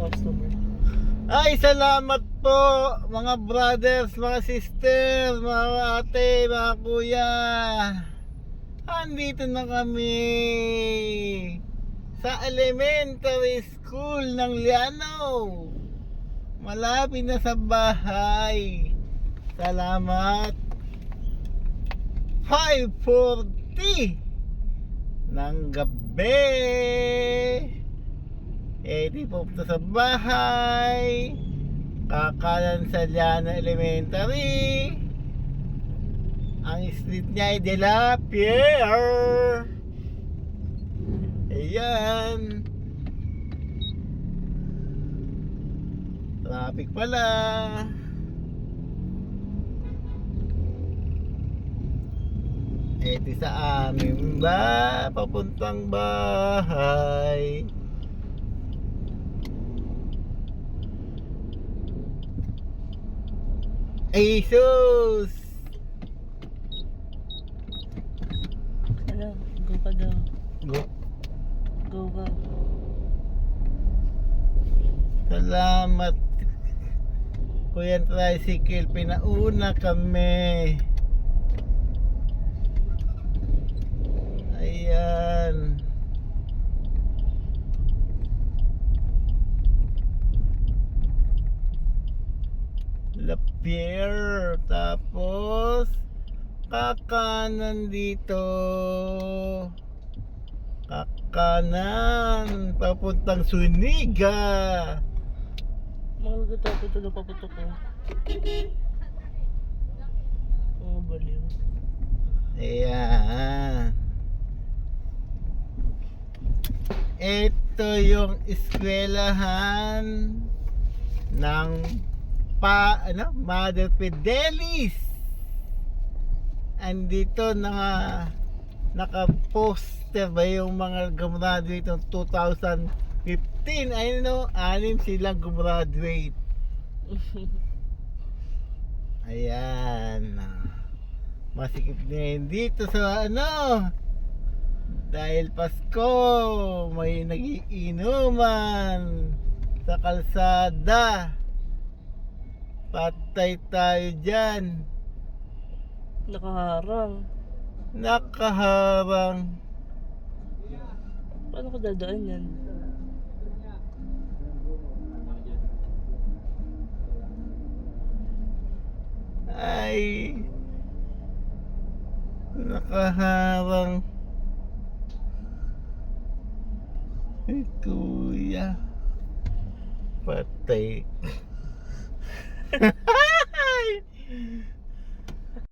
customer. Ay, salamat po mga brothers, mga sisters, mga ate, mga kuya. Andito na kami sa elementary school ng Liano. Malapit na sa bahay. Salamat. 5:40 ng gabi. Di pupunta sa bahay. Kakalan sa Liano Elementary. Ang street niya ay De La Pierre. Ayan. Traffic pala. Ito sa amin ba papuntang bahay. Ay sus! Ano? Go ka daw. Go. Go ka. Salamat Kuya Tricycle, pinauna kami. Ayan. Lapierre. Tapos kakanan dito. Kakanan papuntang Suniga. Mga nagtatapos ito na paputok ko. Mga baliw. Ayan. Ito yung eskwelahan ng Mother Fidelis. Andito naka-poster ba yung mga gumraduate ng 2015. I know, 6 silang gumraduate. Ayan. Masikip na yun dito sa dahil Pasko, may nagiinuman sa kalsada. Patay tayo dyan. Nakaharang. Nakaharang. Paano ko dadaan yan? Ay, nakaharang. Ay, kuya. Patay.